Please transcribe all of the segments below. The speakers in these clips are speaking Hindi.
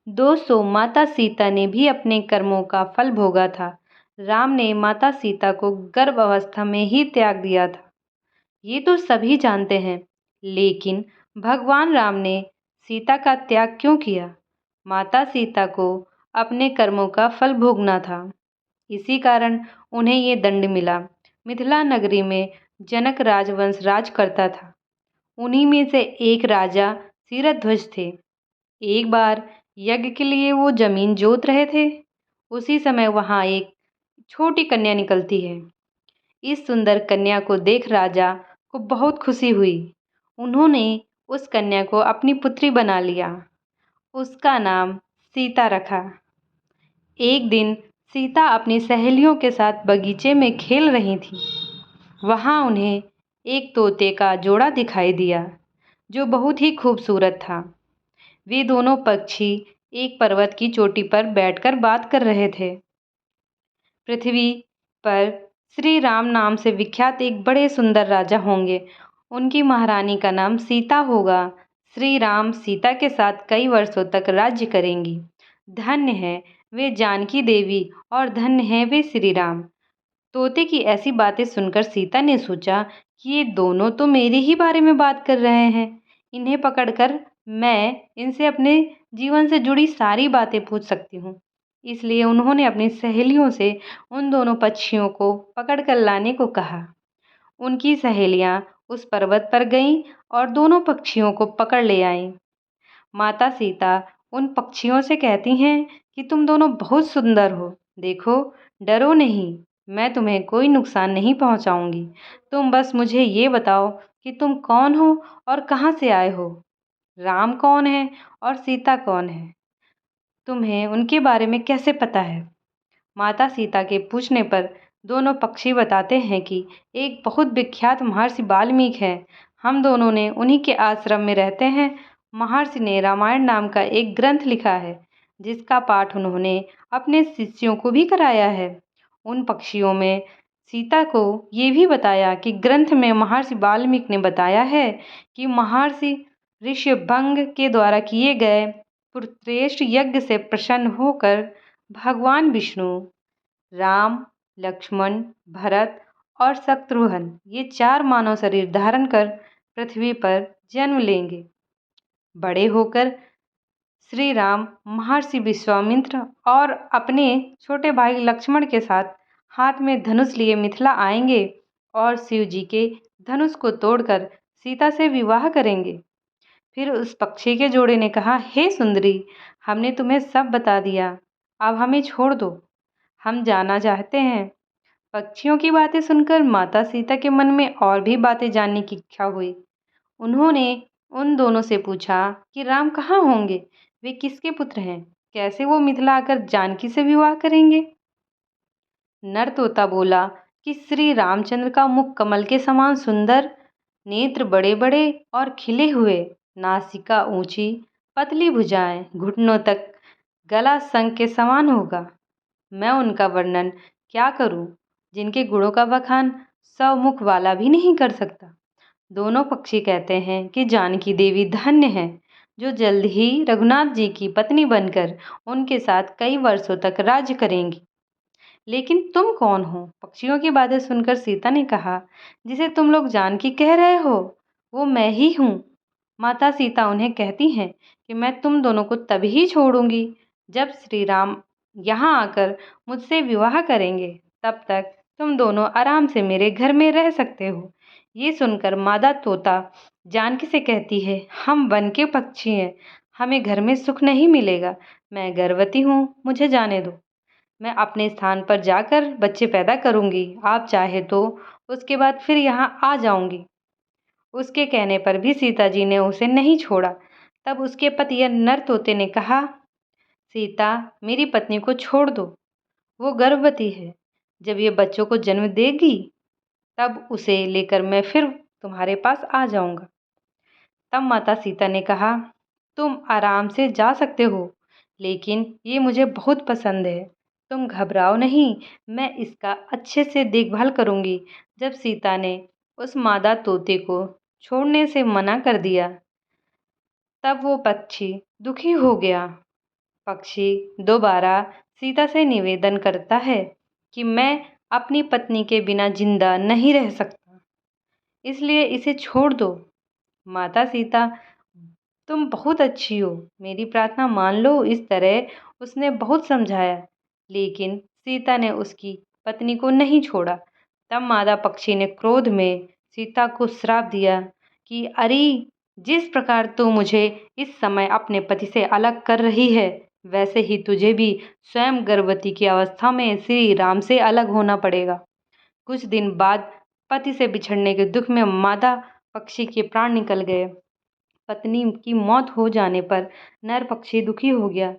दोस्तों, माता सीता ने भी अपने कर्मों का फल भोगा था। राम ने माता सीता को गर्भ अवस्था में ही त्याग दिया था, ये तो सभी जानते हैं। लेकिन भगवान राम ने सीता का त्याग क्यों किया? माता सीता को अपने कर्मों का फल भोगना था, इसी कारण उन्हें ये दंड मिला। मिथिला नगरी में जनक राजवंश राज करता था। उन्हीं में से एक राजा सिरध्वज थे। एक बार यज्ञ के लिए वो जमीन जोत रहे थे। उसी समय वहां एक छोटी कन्या निकलती है। इस सुंदर कन्या को देख राजा को बहुत खुशी हुई। उन्होंने उस कन्या को अपनी पुत्री बना लिया। उसका नाम सीता रखा। एक दिन सीता अपनी सहेलियों के साथ बगीचे में खेल रही थी। वहां उन्हें एक तोते का जोड़ा दिखाई दिया, जो बहुत ही खूबसूरत था। वे दोनों पक्षी एक पर्वत की चोटी पर बैठकर बात कर रहे थे। पृथ्वी पर श्री राम नाम से विख्यात एक बड़े सुंदर राजा होंगे। उनकी महारानी का नाम सीता होगा। श्री राम सीता के साथ कई वर्षों तक राज्य करेंगी। धन्य है वे जानकी देवी और धन्य है वे श्री राम। तोते की ऐसी बातें सुनकर सीता ने सोचा कि ये दोनों तो मेरे ही बारे में बात कर रहे हैं। इन्हें पकड़कर मैं इनसे अपने जीवन से जुड़ी सारी बातें पूछ सकती हूँ। इसलिए उन्होंने अपनी सहेलियों से उन दोनों पक्षियों को पकड़कर लाने को कहा। उनकी सहेलियां उस पर्वत पर गईं और दोनों पक्षियों को पकड़ ले आईं। माता सीता उन पक्षियों से कहती हैं कि तुम दोनों बहुत सुंदर हो। देखो, डरो नहीं, मैं तुम्हें कोई नुकसान नहीं पहुंचाऊंगी। तुम बस मुझे ये बताओ कि तुम कौन हो और कहाँ से आए हो। राम कौन है और सीता कौन है? तुम्हें उनके बारे में कैसे पता है? माता सीता के पूछने पर दोनों पक्षी बताते हैं कि एक बहुत विख्यात महर्षि वाल्मीकि हैं। हम दोनों ने उन्हीं के आश्रम में रहते हैं। महर्षि ने रामायण नाम का एक ग्रंथ लिखा है, जिसका पाठ उन्होंने अपने शिष्यों को भी कराया है। उन पक्षियों में सीता को ये भी बताया कि ग्रंथ में महर्षि वाल्मीकि ने बताया है कि महर्षि ऋष्यभंग के द्वारा किए गए पुत्रश्रेष्ठ यज्ञ से प्रसन्न होकर भगवान विष्णु राम, लक्ष्मण, भरत और शत्रुघ्न ये चार मानव शरीर धारण कर पृथ्वी पर जन्म लेंगे। बड़े होकर श्री राम महर्षि विश्वामित्र और अपने छोटे भाई लक्ष्मण के साथ हाथ में धनुष लिए मिथिला आएंगे और शिव जी के धनुष को तोड़कर सीता से विवाह करेंगे। फिर उस पक्षी के जोड़े ने कहा, हे सुंदरी, हमने तुम्हें सब बता दिया, अब हमें छोड़ दो, हम जाना चाहते हैं। पक्षियों की बातें सुनकर माता सीता के मन में और भी बातें जानने की इच्छा हुई। उन्होंने उन दोनों से पूछा कि राम कहाँ होंगे, वे किसके पुत्र हैं, कैसे वो मिथिला आकर जानकी से विवाह करेंगे। नर तोता बोला कि श्री रामचंद्र का मुख कमल के समान सुंदर, नेत्र बड़े बड़े और खिले हुए, नासिका ऊंची, पतली भुजाएं, घुटनों तक, गला शंख के समान होगा। मैं उनका वर्णन क्या करूं, जिनके गुणों का बखान 100 मुख वाला भी नहीं कर सकता। दोनों पक्षी कहते हैं कि जानकी देवी धन्य है, जो जल्द ही रघुनाथ जी की पत्नी बनकर उनके साथ कई वर्षों तक राज्य करेंगी। लेकिन तुम कौन हो? पक्षियों की बातें सुनकर सीता ने कहा, जिसे तुम लोग जानकी कह रहे हो, वो मैं ही हूँ। माता सीता उन्हें कहती हैं कि मैं तुम दोनों को तभी छोड़ूंगी जब श्री राम यहाँ आकर मुझसे विवाह करेंगे। तब तक तुम दोनों आराम से मेरे घर में रह सकते हो। ये सुनकर मादा तोता जानकी से कहती है, हम वन के पक्षी हैं, हमें घर में सुख नहीं मिलेगा। मैं गर्भवती हूँ, मुझे जाने दो। मैं अपने स्थान पर जाकर बच्चे पैदा करूंगी। आप चाहे तो उसके बाद फिर यहाँ आ जाऊंगी। उसके कहने पर भी सीता जी ने उसे नहीं छोड़ा। तब उसके पति नर तोते ने कहा, सीता, मेरी पत्नी को छोड़ दो, वो गर्भवती है। जब ये बच्चों को जन्म देगी तब उसे लेकर मैं फिर तुम्हारे पास आ जाऊंगा। तब माता सीता ने कहा, तुम आराम से जा सकते हो, लेकिन ये मुझे बहुत पसंद है। तुम घबराओ नहीं, मैं इसका अच्छे से देखभाल करूंगी। जब सीता ने उस मादा तोते को छोड़ने से मना कर दिया, तब वो पक्षी दुखी हो गया। पक्षी दोबारा सीता से निवेदन करता है कि मैं अपनी पत्नी के बिना जिंदा नहीं रह सकता, इसलिए इसे छोड़ दो। माता सीता, तुम बहुत अच्छी हो, मेरी प्रार्थना मान लो। इस तरह उसने बहुत समझाया, लेकिन सीता ने उसकी पत्नी को नहीं छोड़ा। तब मादा पक्षी ने क्रोध में सीता को श्राप दिया कि अरे, जिस प्रकार तू मुझे इस समय अपने पति से अलग कर रही है, वैसे ही तुझे भी स्वयं गर्भवती की अवस्था में श्री राम से अलग होना पड़ेगा। कुछ दिन बाद पति से बिछड़ने के दुख में मादा पक्षी के प्राण निकल गए। पत्नी की मौत हो जाने पर नर पक्षी दुखी हो गया।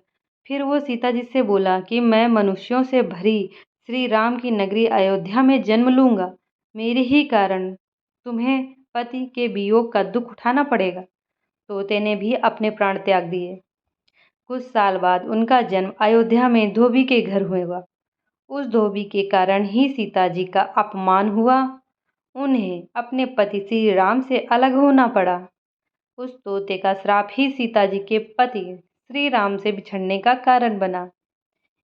फिर वो सीता जी से बोला कि मैं मनुष्यों से भरी श्री राम की नगरी अयोध्या में जन्म लूंगा। मेरे ही कारण तुम्हें पति के वियोग का दुख उठाना पड़ेगा। तोते ने भी अपने प्राण त्याग दिए। कुछ साल बाद उनका जन्म अयोध्या में धोबी के घर हुआ। उस धोबी के कारण ही सीता जी का अपमान हुआ। उन्हें अपने पति श्री राम से अलग होना पड़ा। उस तोते का श्राप ही सीता जी के पति श्री राम से बिछड़ने का कारण बना।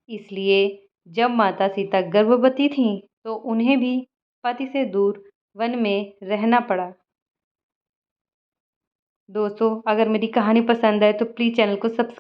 इसलिए जब माता सीता गर्भवती थीं, तो उन्हें भी पति से दूर वन में रहना पड़ा। दोस्तों, अगर मेरी कहानी पसंद आए तो प्लीज़ चैनल को सब्सक्राइब